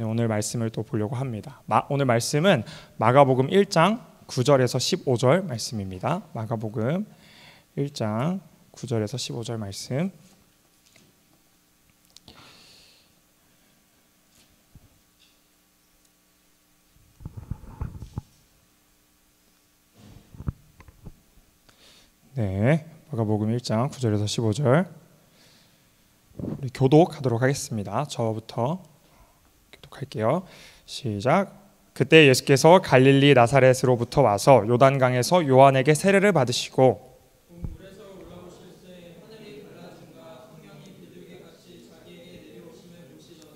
오늘 말씀을 또 보려고 합니다. 오늘 말씀은 마가복음 1장 9절에서 15절 말씀입니다. 마가복음 1장 9절에서 15절 말씀. 네, 마가복음 1장 9절에서 15절 우리 교독하도록 하겠습니다. 저부터 교독할게요. 시작. 그때 예수께서 갈릴리 나사렛으로부터 와서 요단강에서 요한에게 세례를 받으시고 물에서 올라오실 때 하늘이 갈라짐과 성령이 비둘기 같이 자기에게 내려오심을 보시더니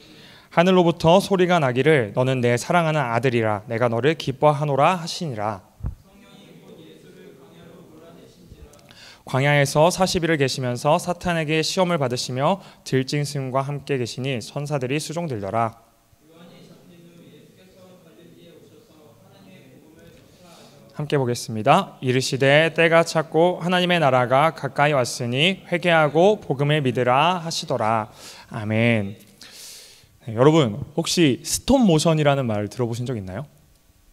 하늘로부터 소리가 나기를 너는 내 사랑하는 아들이라 내가 너를 기뻐하노라 하시니라. 광야에서 40일을 계시면서 사탄에게 시험을 받으시며 들짐승과 함께 계시니 천사들이 수종들더라. 함께 보겠습니다. 이르시되 때가 찼고 하나님의 나라가 가까이 왔으니 회개하고 복음을 믿으라 하시더라. 아멘. 네, 여러분 혹시 스톱 모션이라는 말 들어보신 적 있나요?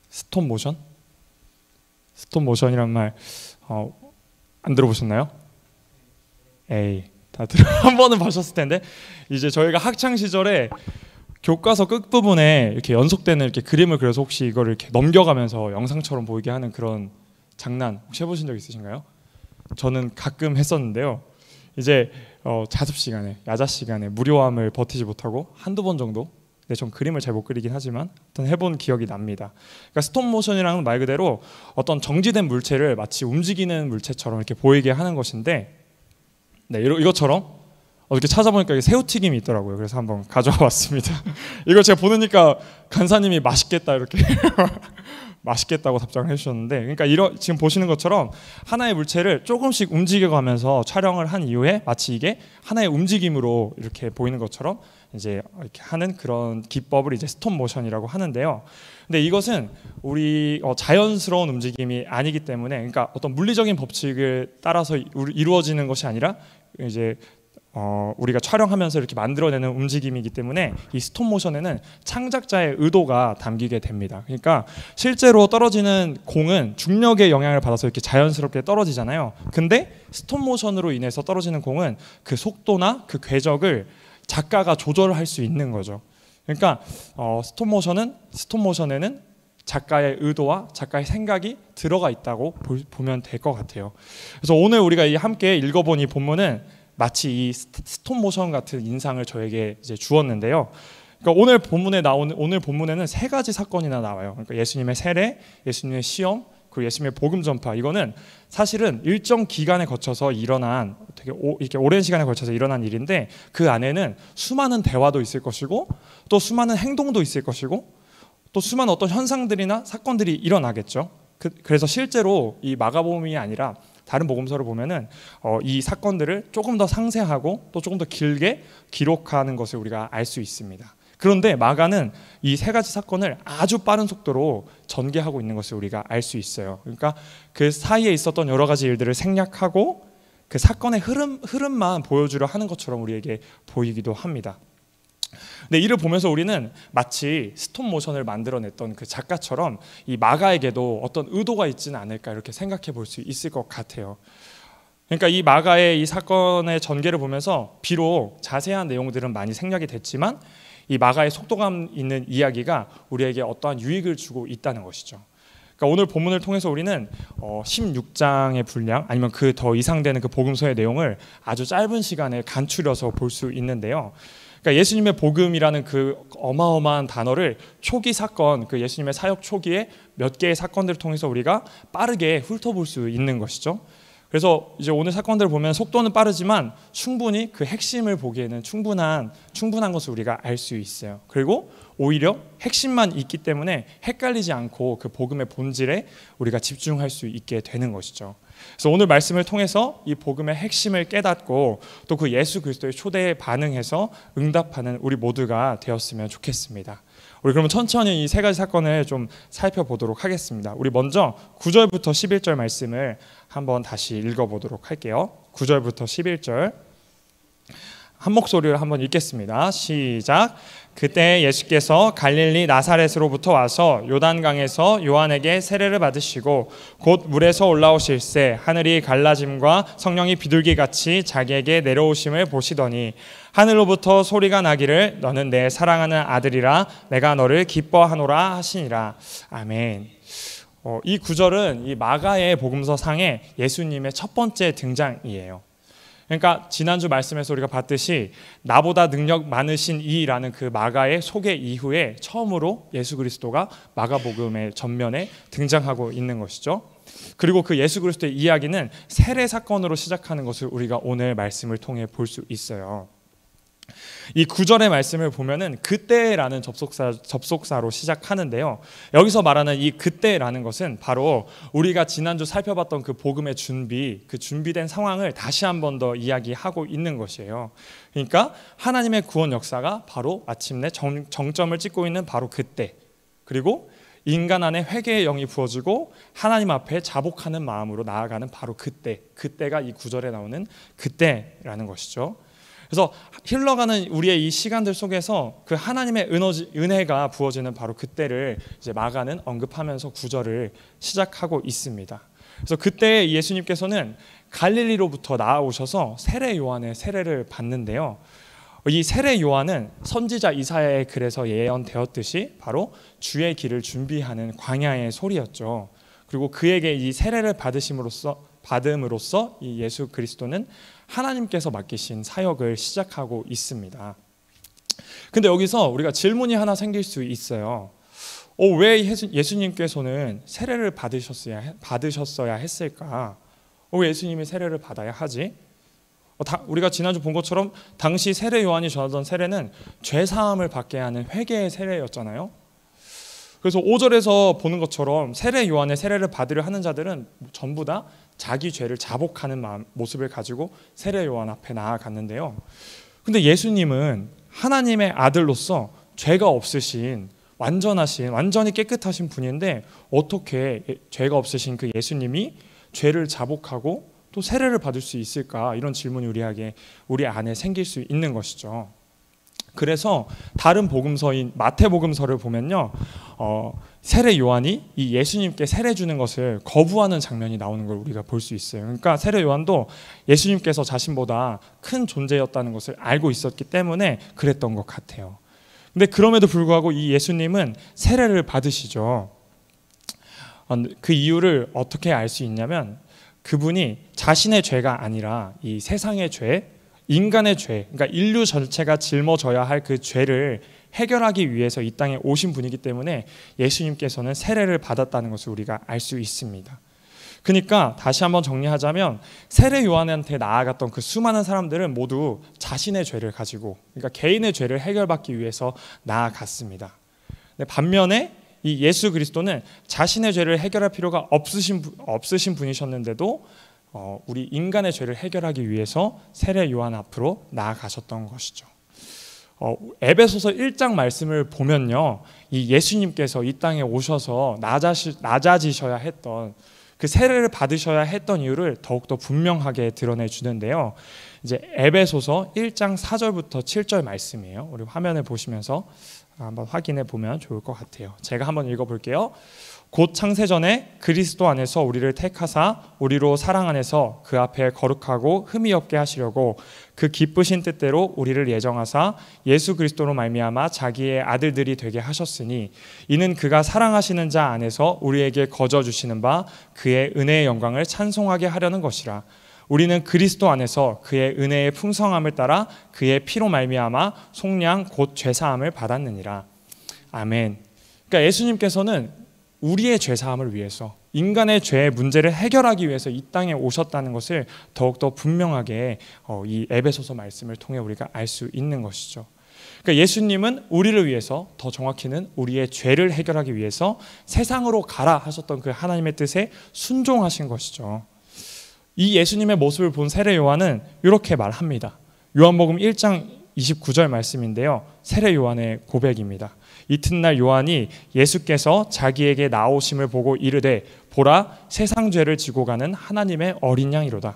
스톱 모션? 스톱 모션이란 말 안 들어보셨나요? 에이, 다들 한 번은 보셨을 텐데 이제 저희가 학창 시절에 교과서 끝부분에 이렇게 연속되는 이렇게 그림을 그려서 혹시 이거를 이렇게 넘겨가면서 영상처럼 보이게 하는 그런 장난 혹시 해보신 적 있으신가요? 저는 가끔 했었는데요. 이제 자습 시간에, 야자 시간에 무료함을 버티지 못하고 한두 번 정도. 근데 전 그림을 잘 못 그리긴 하지만 어떤 해본 기억이 납니다. 그러니까 스톱 모션이라는 말 그대로 어떤 정지된 물체를 마치 움직이는 물체처럼 이렇게 보이게 하는 것인데, 네, 이것처럼 어떻게 찾아보니까 새우튀김이 있더라고요. 그래서 한번 가져와 봤습니다. 이거 제가 보니까 간사님이 맛있겠다 이렇게 맛있겠다고 답장을 해주셨는데, 그러니까 지금 보시는 것처럼 하나의 물체를 조금씩 움직여가면서 촬영을 한 이후에 마치 이게 하나의 움직임으로 이렇게 보이는 것처럼 이제 이렇게 하는 그런 기법을 이제 스톱 모션이라고 하는데요. 근데 이것은 우리 자연스러운 움직임이 아니기 때문에, 그러니까 어떤 물리적인 법칙을 따라서 이루어지는 것이 아니라 이제 우리가 촬영하면서 이렇게 만들어내는 움직임이기 때문에 이 스톱 모션에는 창작자의 의도가 담기게 됩니다. 그러니까 실제로 떨어지는 공은 중력의 영향을 받아서 이렇게 자연스럽게 떨어지잖아요. 근데 스톱 모션으로 인해서 떨어지는 공은 그 속도나 그 궤적을 작가가 조절할 수 있는 거죠. 그러니까 스톱 모션에는 작가의 의도와 작가의 생각이 들어가 있다고 보면 될 것 같아요. 그래서 오늘 우리가 함께 읽어본 이 본문은 마치 이 스톱 모션 같은 인상을 저에게 이제 주었는데요. 그러니까 오늘 본문에는 세 가지 사건이나 나와요. 그러니까 예수님의 세례, 예수님의 시험, 그리고 예수님의 복음 전파. 이거는 사실은 일정 기간에 거쳐서 일어난 되게 이렇게 오랜 시간에 걸쳐서 일어난 일인데, 그 안에는 수많은 대화도 있을 것이고 또 수많은 행동도 있을 것이고 또 수많은 어떤 현상들이나 사건들이 일어나겠죠. 그래서 실제로 이 마가복음이 아니라 다른 복음서를 보면은 이 사건들을 조금 더 상세하고 또 조금 더 길게 기록하는 것을 우리가 알 수 있습니다. 그런데 마가는 이 세 가지 사건을 아주 빠른 속도로 전개하고 있는 것을 우리가 알 수 있어요. 그러니까 그 사이에 있었던 여러 가지 일들을 생략하고 그 사건의 흐름만 보여주려 하는 것처럼 우리에게 보이기도 합니다. 근데 이를 보면서 우리는 마치 스톱 모션을 만들어냈던 그 작가처럼 이 마가에게도 어떤 의도가 있지는 않을까 이렇게 생각해 볼 수 있을 것 같아요. 그러니까 이 마가의 이 사건의 전개를 보면서 비록 자세한 내용들은 많이 생략이 됐지만 이 마가의 속도감 있는 이야기가 우리에게 어떠한 유익을 주고 있다는 것이죠. 그러니까 오늘 본문을 통해서 우리는 16장의 분량 아니면 그 더 이상 되는 그 복음서의 내용을 아주 짧은 시간에 간추려서 볼 수 있는데요. 그러니까 예수님의 복음이라는 그 어마어마한 단어를 초기 사건, 그 예수님의 사역 초기에 몇 개의 사건들을 통해서 우리가 빠르게 훑어볼 수 있는 것이죠. 그래서 이제 오늘 사건들을 보면 속도는 빠르지만 충분히 그 핵심을 보기에는 충분한 것을 우리가 알 수 있어요. 그리고 오히려 핵심만 있기 때문에 헷갈리지 않고 그 복음의 본질에 우리가 집중할 수 있게 되는 것이죠. 그래서 오늘 말씀을 통해서 이 복음의 핵심을 깨닫고 또 그 예수 그리스도의 초대에 반응해서 응답하는 우리 모두가 되었으면 좋겠습니다. 우리 그러면 천천히 이 세 가지 사건을 좀 살펴보도록 하겠습니다. 우리 먼저 9절부터 11절 말씀을 한번 다시 읽어보도록 할게요. 9절부터 11절 한 목소리로 한번 읽겠습니다. 시작. 그때 예수께서 갈릴리 나사렛으로부터 와서 요단강에서 요한에게 세례를 받으시고 곧 물에서 올라오실새 하늘이 갈라짐과 성령이 비둘기같이 자기에게 내려오심을 보시더니 하늘로부터 소리가 나기를 너는 내 사랑하는 아들이라 내가 너를 기뻐하노라 하시니라. 아멘. 이 구절은 이 마가의 복음서 상에 예수님의 첫 번째 등장이에요. 그러니까 지난주 말씀에서 우리가 봤듯이 나보다 능력 많으신 이라는 그 마가의 소개 이후에 처음으로 예수 그리스도가 마가복음의 전면에 등장하고 있는 것이죠. 그리고 그 예수 그리스도의 이야기는 세례 사건으로 시작하는 것을 우리가 오늘 말씀을 통해 볼 수 있어요. 이 9절의 말씀을 보면은 그때라는 접속사로 시작하는데요. 여기서 말하는 이 그때라는 것은 바로 우리가 지난주 살펴봤던 그 복음의 그 준비된 상황을 다시 한 번 더 이야기하고 있는 것이에요. 그러니까 하나님의 구원 역사가 바로 마침내 정점을 찍고 있는 바로 그때, 그리고 인간 안에 회개의 영이 부어지고 하나님 앞에 자복하는 마음으로 나아가는 바로 그때가 이 9절에 나오는 그때라는 것이죠. 그래서 흘러가는 우리의 이 시간들 속에서 그 하나님의 은혜가 부어지는 바로 그때를 이제 마가는 언급하면서 구절을 시작하고 있습니다. 그래서 그때 예수님께서는 갈릴리로부터 나아오셔서 세례 요한의 세례를 받는데요. 이 세례 요한은 선지자 이사야의 글에서 예언되었듯이 바로 주의 길을 준비하는 광야의 소리였죠. 그리고 그에게 이 세례를 받음으로써 이 예수 그리스도는 하나님께서 맡기신 사역을 시작하고 있습니다. 근데 여기서 우리가 질문이 하나 생길 수 있어요. 왜 예수님께서는 세례를 받으셨어야 했을까? 왜 예수님이 세례를 받아야 하지? 우리가 지난주 본 것처럼 당시 세례 요한이 전하던 세례는 죄사함을 받게 하는 회개의 세례였잖아요. 그래서 5절에서 보는 것처럼 세례 요한의 세례를 받으려 하는 자들은 전부 다 자기 죄를 자복하는 모습을 가지고 세례 요한 앞에 나아갔는데요. 근데 예수님은 하나님의 아들로서 죄가 없으신 완전히 깨끗하신 분인데 어떻게 죄가 없으신 그 예수님이 죄를 자복하고 또 세례를 받을 수 있을까? 이런 질문이 우리 안에 생길 수 있는 것이죠. 그래서 다른 복음서인 마태복음서를 보면요, 세례 요한이 이 예수님께 세례 주는 것을 거부하는 장면이 나오는 걸 우리가 볼 수 있어요. 그러니까 세례 요한도 예수님께서 자신보다 큰 존재였다는 것을 알고 있었기 때문에 그랬던 것 같아요. 근데 그럼에도 불구하고 이 예수님은 세례를 받으시죠. 그 이유를 어떻게 알 수 있냐면 그분이 자신의 죄가 아니라 이 세상의 죄, 인간의 죄, 그러니까 인류 전체가 짊어져야 할 그 죄를 해결하기 위해서 이 땅에 오신 분이기 때문에 예수님께서는 세례를 받았다는 것을 우리가 알 수 있습니다. 그러니까 다시 한번 정리하자면 세례 요한한테 나아갔던 그 수많은 사람들은 모두 자신의 죄를 가지고, 그러니까 개인의 죄를 해결받기 위해서 나아갔습니다. 반면에 이 예수 그리스도는 자신의 죄를 해결할 필요가 없으신 분이셨는데도 우리 인간의 죄를 해결하기 위해서 세례 요한 앞으로 나아가셨던 것이죠. 에베소서 1장 말씀을 보면요, 이 예수님께서 이 땅에 오셔서 낮아지셔야 했던 그 세례를 받으셔야 했던 이유를 더욱더 분명하게 드러내 주는데요. 이제 에베소서 1장 4절부터 7절 말씀이에요. 우리 화면을 보시면서 한번 확인해 보면 좋을 것 같아요. 제가 한번 읽어볼게요. 곧 창세전에 그리스도 안에서 우리를 택하사 우리로 사랑 안에서 그 앞에 거룩하고 흠이 없게 하시려고 그 기쁘신 뜻대로 우리를 예정하사 예수 그리스도로 말미암아 자기의 아들들이 되게 하셨으니 이는 그가 사랑하시는 자 안에서 우리에게 거저 주시는 바 그의 은혜의 영광을 찬송하게 하려는 것이라. 우리는 그리스도 안에서 그의 은혜의 풍성함을 따라 그의 피로 말미암아 속량 곧 죄사함을 받았느니라. 아멘. 그러니까 예수님께서는 우리의 죄사함을 위해서, 인간의 죄의 문제를 해결하기 위해서 이 땅에 오셨다는 것을 더욱더 분명하게 이 에베소서 말씀을 통해 우리가 알 수 있는 것이죠. 그러니까 예수님은 우리를 위해서, 더 정확히는 우리의 죄를 해결하기 위해서 세상으로 가라 하셨던 그 하나님의 뜻에 순종하신 것이죠. 이 예수님의 모습을 본 세례 요한은 이렇게 말합니다. 요한복음 1장 29절 말씀인데요, 세례 요한의 고백입니다. 이튿날 요한이 예수께서 자기에게 나오심을 보고 이르되 보라 세상 죄를 지고 가는 하나님의 어린 양이로다.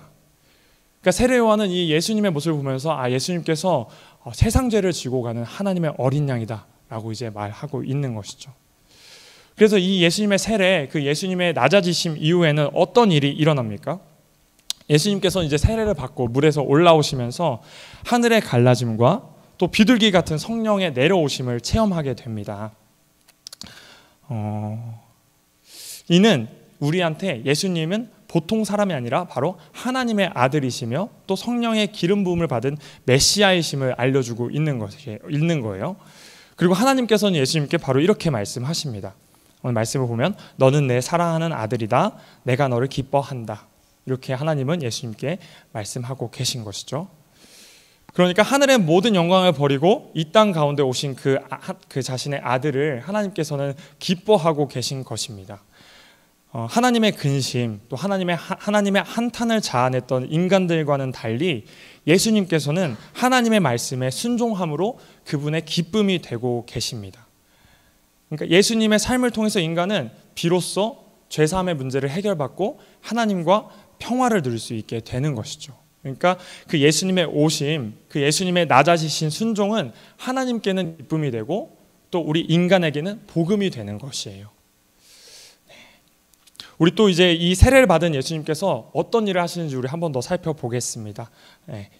그러니까 세례 요한은 이 예수님의 모습을 보면서 예수님께서 세상 죄를 지고 가는 하나님의 어린 양이다라고 이제 말하고 있는 것이죠. 그래서 이 예수님의 세례, 그 예수님의 낮아지심 이후에는 어떤 일이 일어납니까? 예수님께서 이제 세례를 받고 물에서 올라오시면서 하늘의 갈라짐과 또 비둘기 같은 성령의 내려오심을 체험하게 됩니다. 이는 우리한테 예수님은 보통 사람이 아니라 바로 하나님의 아들이시며 또 성령의 기름 부음을 받은 메시아이심을 알려주고 있는 거예요. 그리고 하나님께서는 예수님께 바로 이렇게 말씀하십니다. 오늘 말씀을 보면 너는 내 사랑하는 아들이다. 내가 너를 기뻐한다. 이렇게 하나님은 예수님께 말씀하고 계신 것이죠. 그러니까 하늘의 모든 영광을 버리고 이 땅 가운데 오신 그 자신의 아들을 하나님께서는 기뻐하고 계신 것입니다. 하나님의 근심, 또 하나님의 한탄을 자아냈던 인간들과는 달리 예수님께서는 하나님의 말씀에 순종함으로 그분의 기쁨이 되고 계십니다. 그러니까 예수님의 삶을 통해서 인간은 비로소 죄사함의 문제를 해결받고 하나님과 평화를 누릴 수 있게 되는 것이죠. 그러니까 그 예수님의 오심, 그 예수님의 낮아지신 순종은 하나님께는 기쁨이 되고 또 우리 인간에게는 복음이 되는 것이에요. 우리 또 이제 이 세례를 받은 예수님께서 어떤 일을 하시는지 우리 한 번 더 살펴보겠습니다.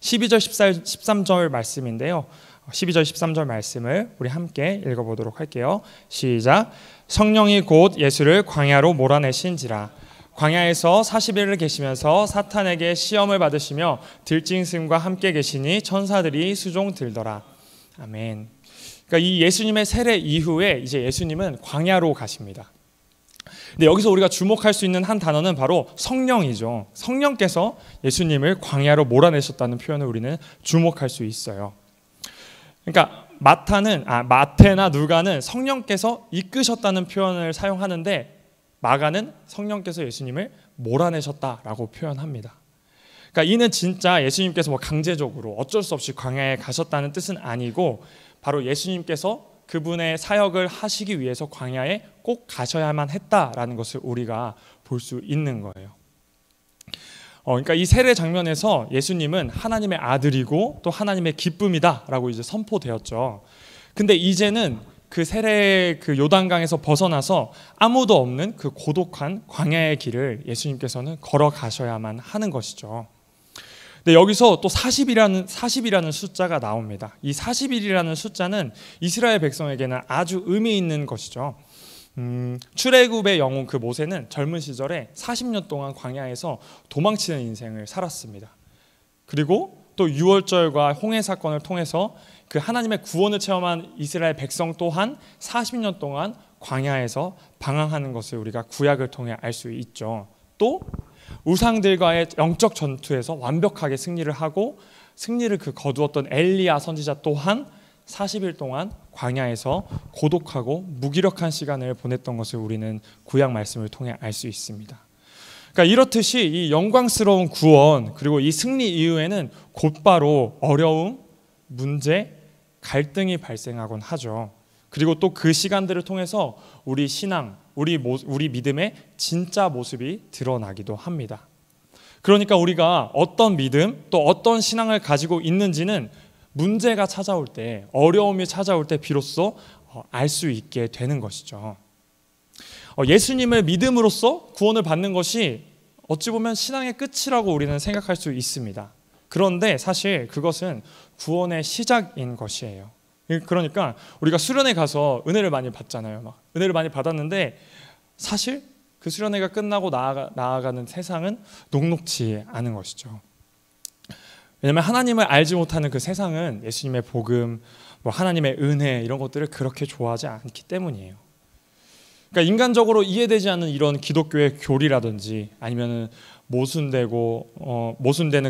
12절 13절 말씀인데요. 12절 13절 말씀을 우리 함께 읽어보도록 할게요. 시작. 성령이 곧 예수를 광야로 몰아내신지라. 광야에서 40일을 계시면서 사탄에게 시험을 받으시며 들짐승과 함께 계시니 천사들이 수종 들더라. 아멘. 그러니까 이 예수님의 세례 이후에 이제 예수님은 광야로 가십니다. 근데 여기서 우리가 주목할 수 있는 한 단어는 바로 성령이죠. 성령께서 예수님을 광야로 몰아내셨다는 표현을 우리는 주목할 수 있어요. 그러니까 마태나 누가는 성령께서 이끄셨다는 표현을 사용하는데 마가는 성령께서 예수님을 몰아내셨다라고 표현합니다. 그러니까 이는 진짜 예수님께서 강제적으로 어쩔 수 없이 광야에 가셨다는 뜻은 아니고 바로 예수님께서 그분의 사역을 하시기 위해서 광야에 꼭 가셔야만 했다라는 것을 우리가 볼 수 있는 거예요. 그러니까 이 세례 장면에서 예수님은 하나님의 아들이고 또 하나님의 기쁨이다라고 이제 선포되었죠. 근데 이제는 그 세례 그 요단강에서 벗어나서 아무도 없는 그 고독한 광야의 길을 예수님께서는 걸어가셔야만 하는 것이죠. 근데 여기서 또 40이라는 숫자가 나옵니다. 이 40일이라는 숫자는 이스라엘 백성에게는 아주 의미 있는 것이죠. 출애굽의 영웅 그 모세는 젊은 시절에 40년 동안 광야에서 도망치는 인생을 살았습니다. 그리고 또 유월절과 홍해 사건을 통해서 그 하나님의 구원을 체험한 이스라엘 백성 또한 40년 동안 광야에서 방황하는 것을 우리가 구약을 통해 알 수 있죠. 또 우상들과의 영적 전투에서 완벽하게 승리를 하고 승리를 거두었던 엘리야 선지자 또한 40일 동안 광야에서 고독하고 무기력한 시간을 보냈던 것을 우리는 구약 말씀을 통해 알 수 있습니다. 그러니까 이렇듯이 이 영광스러운 구원 그리고 이 승리 이후에는 곧바로 어려움, 문제, 갈등이 발생하곤 하죠. 그리고 또 그 시간들을 통해서 우리 신앙, 우리 믿음의 진짜 모습이 드러나기도 합니다. 그러니까 우리가 어떤 믿음 또 어떤 신앙을 가지고 있는지는 문제가 찾아올 때, 어려움이 찾아올 때 비로소 알 수 있게 되는 것이죠. 예수님을 믿음으로써 구원을 받는 것이 어찌 보면 신앙의 끝이라고 우리는 생각할 수 있습니다. 그런데 사실 그것은 구원의 시작인 것이에요. 그러니까 우리가 수련회 가서 은혜를 많이 받잖아요. 은혜를 많이 받았는데 사실 그 수련회가 끝나고 나아가는 세상은 녹록지 않은 것이죠. 왜냐하면 하나님을 알지 못하는 그 세상은 예수님의 복음, 하나님의 은혜 이런 것들을 그렇게 좋아하지 않기 때문이에요. 그러니까 인간적으로 이해되지 않는 이런 기독교의 교리라든지 아니면 모순되는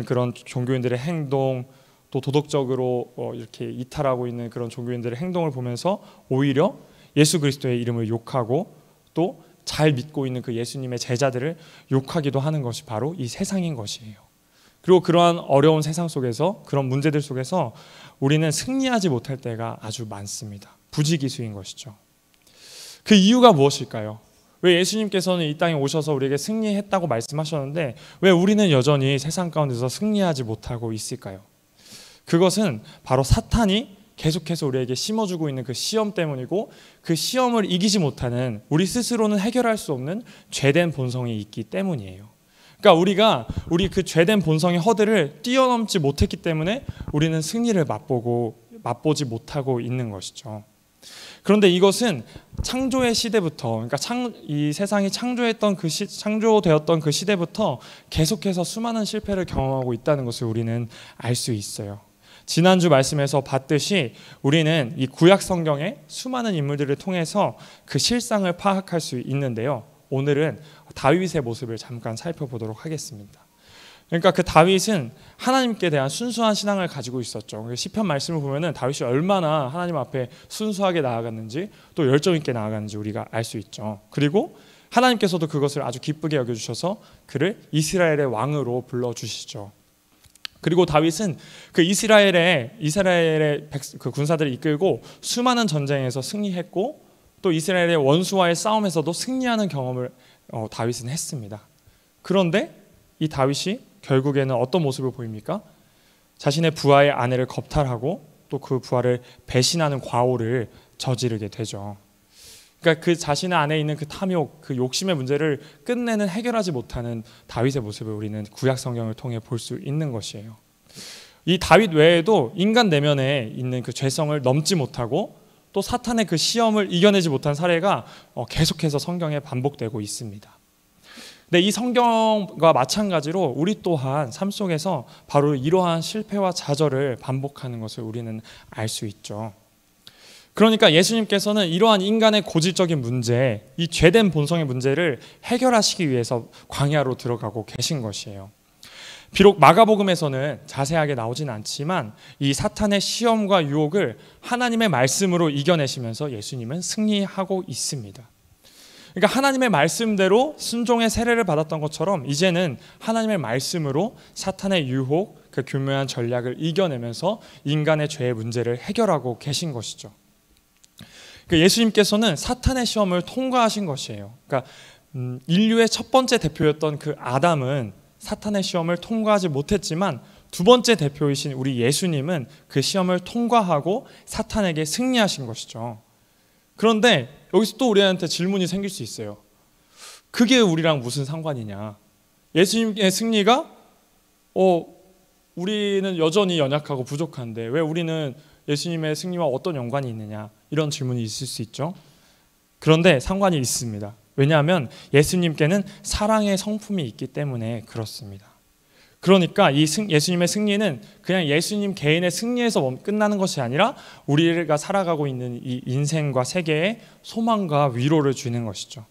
그런 종교인들의 행동, 또 도덕적으로 이렇게 이탈하고 있는 그런 종교인들의 행동을 보면서 오히려 예수 그리스도의 이름을 욕하고 또 잘 믿고 있는 그 예수님의 제자들을 욕하기도 하는 것이 바로 이 세상인 것이에요. 그리고 그러한 어려운 세상 속에서 그런 문제들 속에서 우리는 승리하지 못할 때가 아주 많습니다. 부지기수인 것이죠. 그 이유가 무엇일까요? 왜 예수님께서는 이 땅에 오셔서 우리에게 승리했다고 말씀하셨는데 왜 우리는 여전히 세상 가운데서 승리하지 못하고 있을까요? 그것은 바로 사탄이 계속해서 우리에게 심어주고 있는 그 시험 때문이고, 그 시험을 이기지 못하는, 우리 스스로는 해결할 수 없는 죄된 본성이 있기 때문이에요. 그러니까 우리 그 죄된 본성의 허들을 뛰어넘지 못했기 때문에 우리는 승리를 맛보지 못하고 있는 것이죠. 그런데 이것은 창조의 시대부터, 그러니까 이 세상이 창조되었던 그 시대부터 계속해서 수많은 실패를 경험하고 있다는 것을 우리는 알 수 있어요. 지난주 말씀에서 봤듯이 우리는 이 구약 성경의 수많은 인물들을 통해서 그 실상을 파악할 수 있는데요. 오늘은 다윗의 모습을 잠깐 살펴보도록 하겠습니다. 그러니까 그 다윗은 하나님께 대한 순수한 신앙을 가지고 있었죠. 시편 말씀을 보면은 다윗이 얼마나 하나님 앞에 순수하게 나아갔는지, 또 열정 있게 나아갔는지 우리가 알 수 있죠. 그리고 하나님께서도 그것을 아주 기쁘게 여겨주셔서 그를 이스라엘의 왕으로 불러주시죠. 그리고 다윗은 그 이스라엘의 그 군사들을 이끌고 수많은 전쟁에서 승리했고, 또 이스라엘의 원수와의 싸움에서도 승리하는 경험을 다윗은 했습니다. 그런데 이 다윗이 결국에는 어떤 모습을 보입니까? 자신의 부하의 아내를 겁탈하고 또 그 부하를 배신하는 과오를 저지르게 되죠. 그러니까 그 자신의 안에 있는 그 탐욕, 그 욕심의 문제를 끝내는, 해결하지 못하는 다윗의 모습을 우리는 구약 성경을 통해 볼 수 있는 것이에요. 이 다윗 외에도 인간 내면에 있는 그 죄성을 넘지 못하고 또 사탄의 그 시험을 이겨내지 못한 사례가 계속해서 성경에 반복되고 있습니다. 근데 이 성경과 마찬가지로 우리 또한 삶 속에서 바로 이러한 실패와 좌절을 반복하는 것을 우리는 알 수 있죠. 그러니까 예수님께서는 이러한 인간의 고질적인 문제, 이 죄된 본성의 문제를 해결하시기 위해서 광야로 들어가고 계신 것이에요. 비록 마가복음에서는 자세하게 나오진 않지만 이 사탄의 시험과 유혹을 하나님의 말씀으로 이겨내시면서 예수님은 승리하고 있습니다. 그러니까 하나님의 말씀대로 순종의 세례를 받았던 것처럼 이제는 하나님의 말씀으로 사탄의 유혹, 그 교묘한 전략을 이겨내면서 인간의 죄의 문제를 해결하고 계신 것이죠. 예수님께서는 사탄의 시험을 통과하신 것이에요. 그러니까 인류의 첫 번째 대표였던 그 아담은 사탄의 시험을 통과하지 못했지만 두 번째 대표이신 우리 예수님은 그 시험을 통과하고 사탄에게 승리하신 것이죠. 그런데 여기서 또 우리한테 질문이 생길 수 있어요. 그게 우리랑 무슨 상관이냐? 예수님의 승리가 우리는 여전히 연약하고 부족한데 왜 우리는 예수님의 승리와 어떤 연관이 있느냐, 이런 질문이 있을 수 있죠. 그런데 상관이 있습니다. 왜냐하면 예수님께는 사랑의 성품이 있기 때문에 그렇습니다. 그러니까 이 예수님의 승리는 그냥 예수님 개인의 승리에서 끝나는 것이 아니라 우리가 살아가고 있는 이 인생과 세계에 소망과 위로를 주는 것이죠.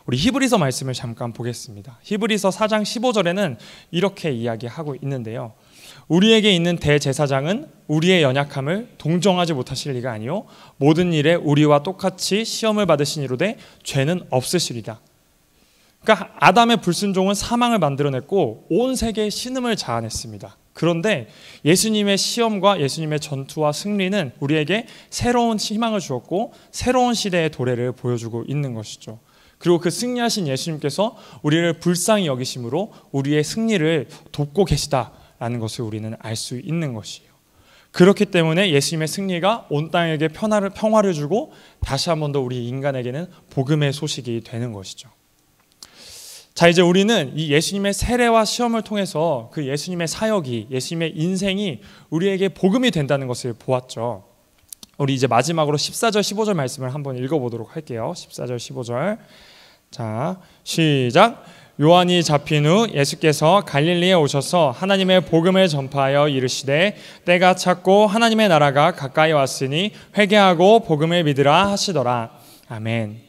우리 히브리서 말씀을 잠깐 보겠습니다. 히브리서 4장 15절에는 이렇게 이야기하고 있는데요. 우리에게 있는 대제사장은 우리의 연약함을 동정하지 못하실 리가 아니요 모든 일에 우리와 똑같이 시험을 받으시니로되 죄는 없으시리다. 그러니까 아담의 불순종은 사망을 만들어냈고 온 세계에 신음을 자아냈습니다. 그런데 예수님의 시험과 예수님의 전투와 승리는 우리에게 새로운 희망을 주었고 새로운 시대의 도래를 보여주고 있는 것이죠. 그리고 그 승리하신 예수님께서 우리를 불쌍히 여기심으로 우리의 승리를 돕고 계시다라는 것을 우리는 알 수 있는 것이에요. 그렇기 때문에 예수님의 승리가 온 땅에게 평화를 주고 다시 한 번 더 우리 인간에게는 복음의 소식이 되는 것이죠. 자, 이제 우리는 이 예수님의 세례와 시험을 통해서 그 예수님의 사역이, 예수님의 인생이 우리에게 복음이 된다는 것을 보았죠. 우리 이제 마지막으로 14절 15절 말씀을 한번 읽어보도록 할게요. 14절 15절. 자, 시작. 요한이 잡힌 후 예수께서 갈릴리에 오셔서 하나님의 복음을 전파하여 이르시되 때가 찼고 하나님의 나라가 가까이 왔으니 회개하고 복음을 믿으라 하시더라. 아멘.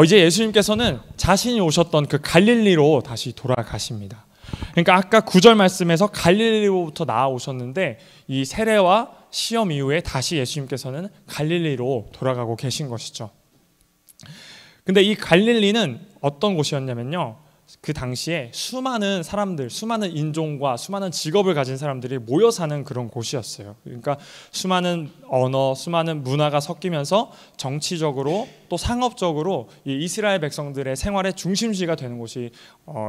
이제 예수님께서는 자신이 오셨던 그 갈릴리로 다시 돌아가십니다. 그러니까 아까 9절 말씀에서 갈릴리로부터 나아오셨는데 이 세례와 시험 이후에 다시 예수님께서는 갈릴리로 돌아가고 계신 것이죠. 근데 이 갈릴리는 어떤 곳이었냐면요, 그 당시에 수많은 사람들, 수많은 인종과 수많은 직업을 가진 사람들이 모여 사는 그런 곳이었어요. 그러니까 수많은 언어, 수많은 문화가 섞이면서 정치적으로 또 상업적으로 이 이스라엘 백성들의 생활의 중심지가 되는 곳이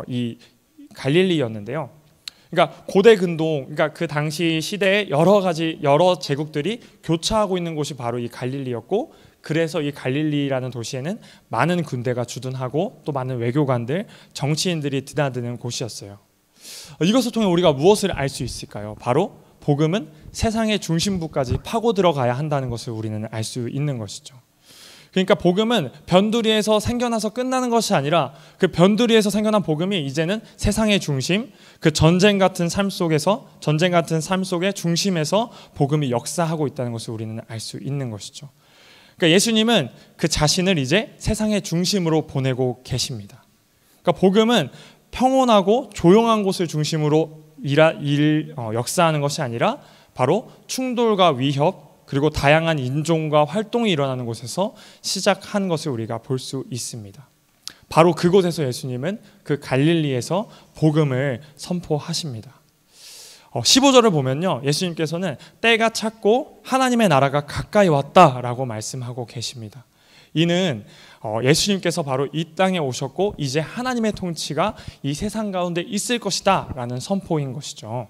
이 갈릴리였는데요. 그러니까 고대 근동, 그러니까 그 당시 시대에 여러 제국들이 교차하고 있는 곳이 바로 이 갈릴리였고, 그래서 이 갈릴리라는 도시에는 많은 군대가 주둔하고 또 많은 외교관들, 정치인들이 드나드는 곳이었어요. 이것을 통해 우리가 무엇을 알 수 있을까요? 바로 복음은 세상의 중심부까지 파고 들어가야 한다는 것을 우리는 알 수 있는 것이죠. 그러니까 복음은 변두리에서 생겨나서 끝나는 것이 아니라 그 변두리에서 생겨난 복음이 이제는 세상의 중심, 그 전쟁 같은 삶 속의 중심에서 복음이 역사하고 있다는 것을 우리는 알 수 있는 것이죠. 그러니까 예수님은 그 자신을 이제 세상의 중심으로 보내고 계십니다. 그러니까 복음은 평온하고 조용한 곳을 중심으로 역사하는 것이 아니라 바로 충돌과 위협, 그리고 다양한 인종과 활동이 일어나는 곳에서 시작한 것을 우리가 볼 수 있습니다. 바로 그곳에서 예수님은 그 갈릴리에서 복음을 선포하십니다. 15절을 보면요, 예수님께서는 때가 찼고 하나님의 나라가 가까이 왔다라고 말씀하고 계십니다. 이는 예수님께서 바로 이 땅에 오셨고 이제 하나님의 통치가 이 세상 가운데 있을 것이다 라는 선포인 것이죠.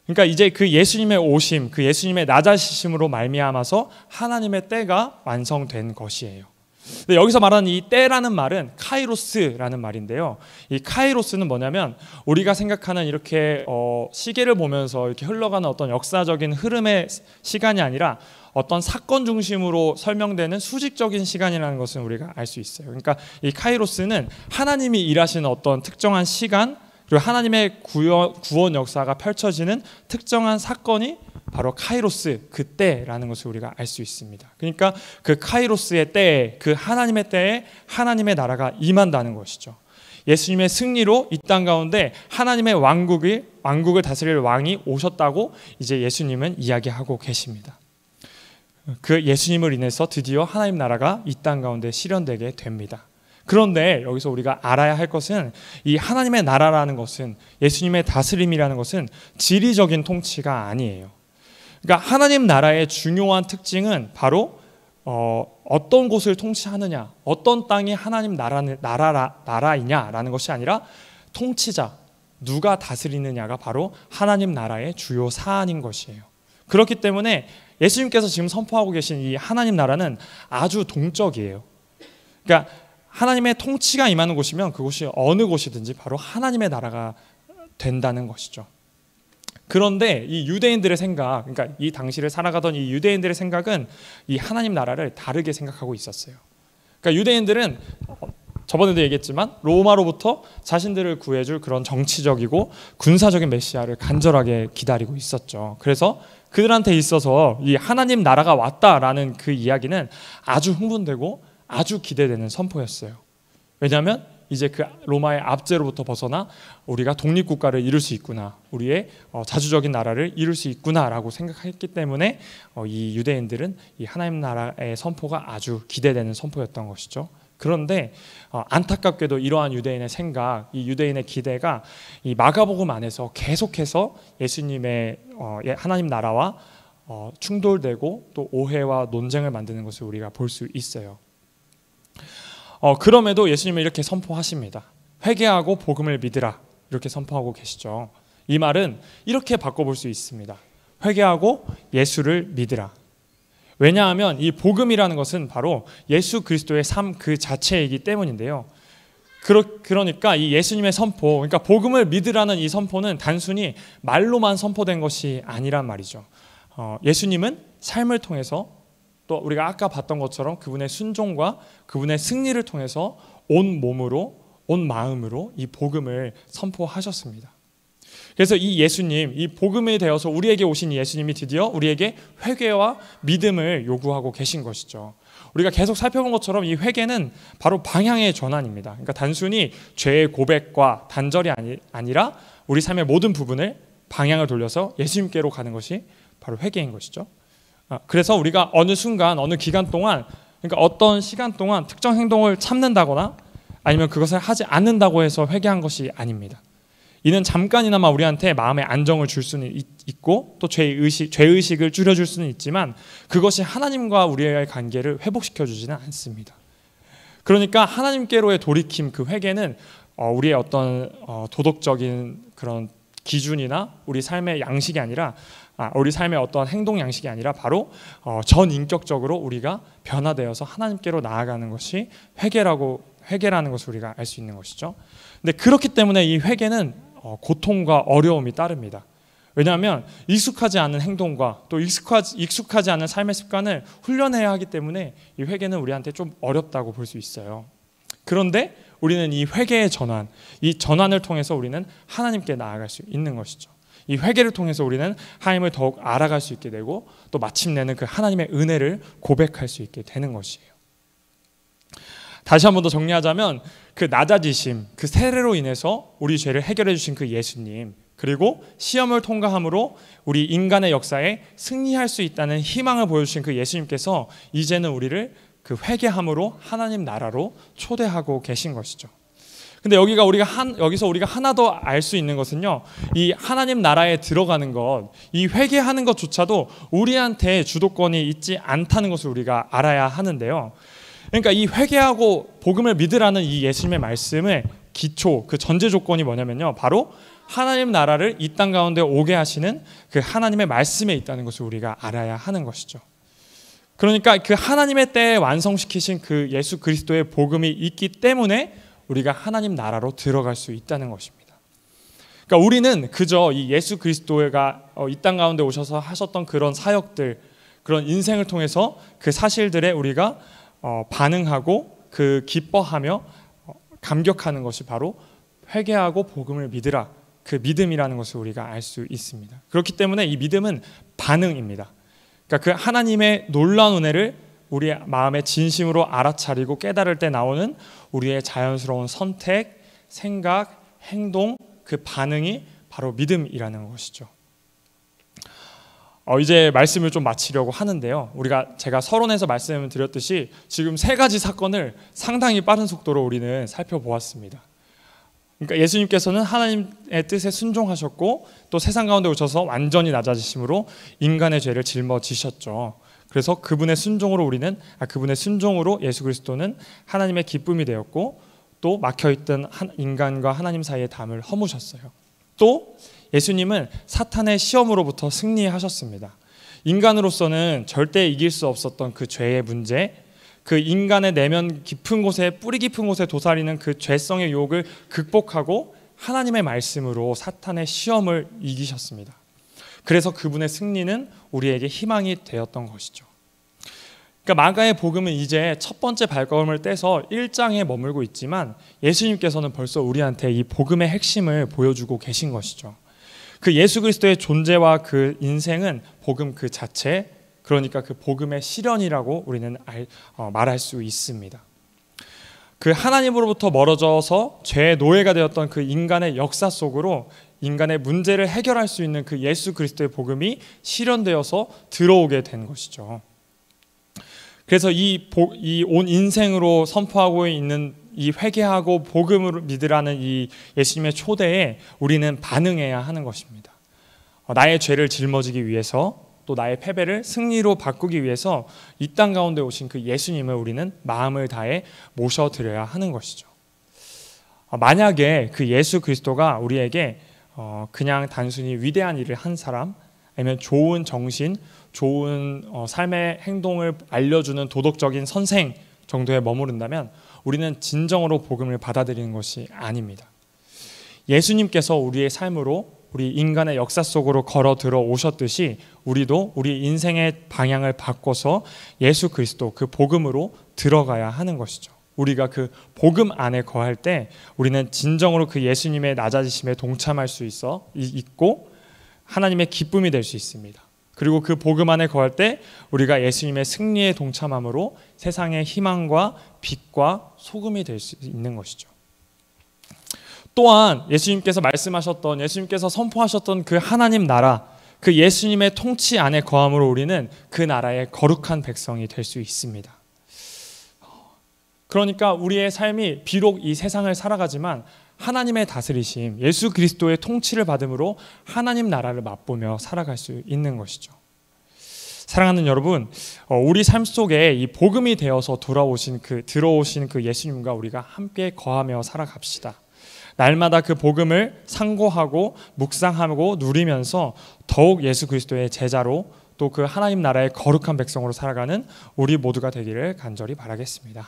그러니까 이제 그 예수님의 오심, 그 예수님의 낮아지심으로 말미암아서 하나님의 때가 완성된 것이에요. 근데 여기서 말하는 이 때라는 말은 카이로스라는 말인데요. 이 카이로스는 뭐냐면 우리가 생각하는 이렇게 시계를 보면서 이렇게 흘러가는 어떤 역사적인 흐름의 시간이 아니라 어떤 사건 중심으로 설명되는 수직적인 시간이라는 것은 우리가 알 수 있어요. 그러니까 이 카이로스는 하나님이 일하시는 어떤 특정한 시간, 그리고 하나님의 구원 역사가 펼쳐지는 특정한 사건이 바로 카이로스, 그때라는 것을 우리가 알 수 있습니다. 그러니까 그 카이로스의 때에, 그 하나님의 때에 하나님의 나라가 임한다는 것이죠. 예수님의 승리로 이 땅 가운데 하나님의 왕국을 다스릴 왕이 오셨다고 이제 예수님은 이야기하고 계십니다. 그 예수님을 인해서 드디어 하나님 나라가 이 땅 가운데 실현되게 됩니다. 그런데 여기서 우리가 알아야 할 것은 이 하나님의 나라라는 것은, 예수님의 다스림이라는 것은 지리적인 통치가 아니에요. 그러니까 하나님 나라의 중요한 특징은 바로 어떤 곳을 통치하느냐, 어떤 땅이 하나님 나라이냐라는 것이 아니라 통치자, 누가 다스리느냐가 바로 하나님 나라의 주요 사안인 것이에요. 그렇기 때문에 예수님께서 지금 선포하고 계신 이 하나님 나라는 아주 동적이에요. 그러니까 하나님의 통치가 임하는 곳이면 그곳이 어느 곳이든지 바로 하나님의 나라가 된다는 것이죠. 그런데 이 유대인들의 생각, 그러니까 이 당시를 살아가던 이 유대인들의 생각은 이 하나님 나라를 다르게 생각하고 있었어요. 그러니까 유대인들은 저번에도 얘기했지만 로마로부터 자신들을 구해줄 그런 정치적이고 군사적인 메시아를 간절하게 기다리고 있었죠. 그래서 그들한테 있어서 이 하나님 나라가 왔다라는 그 이야기는 아주 흥분되고 아주 기대되는 선포였어요. 왜냐하면 이제 그 로마의 압제로부터 벗어나 우리가 독립국가를 이룰 수 있구나, 우리의 자주적인 나라를 이룰 수 있구나라고 생각했기 때문에 이 유대인들은 이 하나님 나라의 선포가 아주 기대되는 선포였던 것이죠. 그런데 안타깝게도 이러한 유대인의 생각, 이 유대인의 기대가 이 마가복음 안에서 계속해서 예수님의 하나님 나라와 충돌되고 또 오해와 논쟁을 만드는 것을 우리가 볼 수 있어요. 그럼에도 예수님은 이렇게 선포하십니다. 회개하고 복음을 믿으라, 이렇게 선포하고 계시죠. 이 말은 이렇게 바꿔볼 수 있습니다. 회개하고 예수를 믿으라. 왜냐하면 이 복음이라는 것은 바로 예수 그리스도의 삶 그 자체이기 때문인데요. 그러니까 이 예수님의 선포, 그러니까 복음을 믿으라는 이 선포는 단순히 말로만 선포된 것이 아니란 말이죠. 예수님은 삶을 통해서 또 우리가 아까 봤던 것처럼 그분의 순종과 그분의 승리를 통해서 온 몸으로, 온 마음으로 이 복음을 선포하셨습니다. 그래서 이 예수님, 이 복음이 되어서 우리에게 오신 예수님이 드디어 우리에게 회개와 믿음을 요구하고 계신 것이죠. 우리가 계속 살펴본 것처럼 이 회개는 바로 방향의 전환입니다. 그러니까 단순히 죄의 고백과 단절이 아니라 우리 삶의 모든 부분을 방향을 돌려서 예수님께로 가는 것이 바로 회개인 것이죠. 그래서 우리가 어느 순간, 어느 기간 동안, 그러니까 어떤 시간 동안 특정 행동을 참는다거나 아니면 그것을 하지 않는다고 해서 회개한 것이 아닙니다. 이는 잠깐이나마 우리한테 마음의 안정을 줄 수는 있고 또 죄의식을 줄여줄 수는 있지만 그것이 하나님과 우리의 관계를 회복시켜주지는 않습니다. 그러니까 하나님께로의 돌이킴, 그 회개는 우리의 어떤 도덕적인 그런 기준이나 우리 삶의 양식이 아니라 우리 삶의 어떤 행동 양식이 아니라 바로 전인격적으로 우리가 변화되어서 하나님께로 나아가는 것이 회개라는 것을 우리가 알 수 있는 것이죠. 근데 그렇기 때문에 이 회개는 고통과 어려움이 따릅니다. 왜냐하면 익숙하지 않은 행동과 또 익숙하지 않은 삶의 습관을 훈련해야 하기 때문에 이 회개는 우리한테 좀 어렵다고 볼 수 있어요. 그런데 우리는 이 회개의 전환, 이 전환을 통해서 우리는 하나님께 나아갈 수 있는 것이죠. 이 회개를 통해서 우리는 하나님을 더욱 알아갈 수 있게 되고 또 마침내는 그 하나님의 은혜를 고백할 수 있게 되는 것이에요. 다시 한 번 더 정리하자면 그 낮아지심, 그 세례로 인해서 우리 죄를 해결해 주신 그 예수님, 그리고 시험을 통과함으로 우리 인간의 역사에 승리할 수 있다는 희망을 보여주신 그 예수님께서 이제는 우리를 그 회개함으로 하나님 나라로 초대하고 계신 것이죠. 근데 여기서 우리가 하나 더 알 수 있는 것은요, 이 하나님 나라에 들어가는 것, 이 회개하는 것조차도 우리한테 주도권이 있지 않다는 것을 우리가 알아야 하는데요. 그러니까 이 회개하고 복음을 믿으라는 이 예수님의 말씀의 기초, 그 전제 조건이 뭐냐면요, 바로 하나님 나라를 이 땅 가운데 오게 하시는 그 하나님의 말씀에 있다는 것을 우리가 알아야 하는 것이죠. 그러니까 그 하나님의 때에 완성시키신 그 예수 그리스도의 복음이 있기 때문에 우리가 하나님 나라로 들어갈 수 있다는 것입니다. 그러니까 우리는 그저 이 예수 그리스도가 이 땅 가운데 오셔서 하셨던 그런 사역들, 그런 인생을 통해서 그 사실들에 우리가 반응하고 그 기뻐하며 감격하는 것이 바로 회개하고 복음을 믿으라, 그 믿음이라는 것을 우리가 알 수 있습니다. 그렇기 때문에 이 믿음은 반응입니다. 그러니까 그 하나님의 놀라운 은혜를 우리의 마음에 진심으로 알아차리고 깨달을 때 나오는 우리의 자연스러운 선택, 생각, 행동, 그 반응이 바로 믿음이라는 것이죠. 이제 말씀을 좀 마치려고 하는데요. 제가 서론에서 말씀을 드렸듯이 지금 3가지 사건을 상당히 빠른 속도로 우리는 살펴보았습니다. 그러니까 예수님께서는 하나님의 뜻에 순종하셨고 또 세상 가운데 오셔서 완전히 낮아지심으로 인간의 죄를 짊어지셨죠. 그래서 그분의 순종으로 예수 그리스도는 하나님의 기쁨이 되었고 또 막혀있던 인간과 하나님 사이의 담을 허무셨어요. 또 예수님은 사탄의 시험으로부터 승리하셨습니다. 인간으로서는 절대 이길 수 없었던 그 죄의 문제, 그 인간의 내면 깊은 곳에, 뿌리 깊은 곳에 도사리는 그 죄성의 유혹을 극복하고 하나님의 말씀으로 사탄의 시험을 이기셨습니다. 그래서 그분의 승리는 우리에게 희망이 되었던 것이죠. 그러니까 마가의 복음은 이제 첫 번째 발걸음을 떼서 1장에 머물고 있지만 예수님께서는 벌써 우리한테 이 복음의 핵심을 보여주고 계신 것이죠. 그 예수 그리스도의 존재와 그 인생은 복음 그 자체, 그러니까 그 복음의 실현이라고 우리는 말할 수 있습니다. 그 하나님으로부터 멀어져서 죄의 노예가 되었던 그 인간의 역사 속으로 인간의 문제를 해결할 수 있는 그 예수 그리스도의 복음이 실현되어서 들어오게 된 것이죠. 그래서 이 온 인생으로 선포하고 있는 이 회개하고 복음을 믿으라는 이 예수님의 초대에 우리는 반응해야 하는 것입니다. 나의 죄를 짊어지기 위해서 또 나의 패배를 승리로 바꾸기 위해서 이 땅 가운데 오신 그 예수님을 우리는 마음을 다해 모셔드려야 하는 것이죠. 만약에 그 예수 그리스도가 우리에게 그냥 단순히 위대한 일을 한 사람, 아니면 좋은 정신, 좋은 삶의 행동을 알려주는 도덕적인 선생 정도에 머무른다면 우리는 진정으로 복음을 받아들이는 것이 아닙니다. 예수님께서 우리의 삶으로 우리 인간의 역사 속으로 걸어 들어오셨듯이 우리도 우리 인생의 방향을 바꿔서 예수 그리스도 그 복음으로 들어가야 하는 것이죠. 우리가 그 복음 안에 거할 때 우리는 진정으로 그 예수님의 낮아지심에 동참할 수 있고 하나님의 기쁨이 될 수 있습니다. 그리고 그 복음 안에 거할 때 우리가 예수님의 승리에 동참함으로 세상의 희망과 빛과 소금이 될 수 있는 것이죠. 또한 예수님께서 선포하셨던 그 하나님 나라, 그 예수님의 통치 안에 거함으로 우리는 그 나라의 거룩한 백성이 될 수 있습니다. 그러니까 우리의 삶이 비록 이 세상을 살아가지만 하나님의 다스리심, 예수 그리스도의 통치를 받음으로 하나님 나라를 맛보며 살아갈 수 있는 것이죠. 사랑하는 여러분, 우리 삶 속에 이 복음이 되어서 들어오신 그 예수님과 우리가 함께 거하며 살아갑시다. 날마다 그 복음을 상고하고 묵상하고 누리면서 더욱 예수 그리스도의 제자로 또 그 하나님 나라의 거룩한 백성으로 살아가는 우리 모두가 되기를 간절히 바라겠습니다.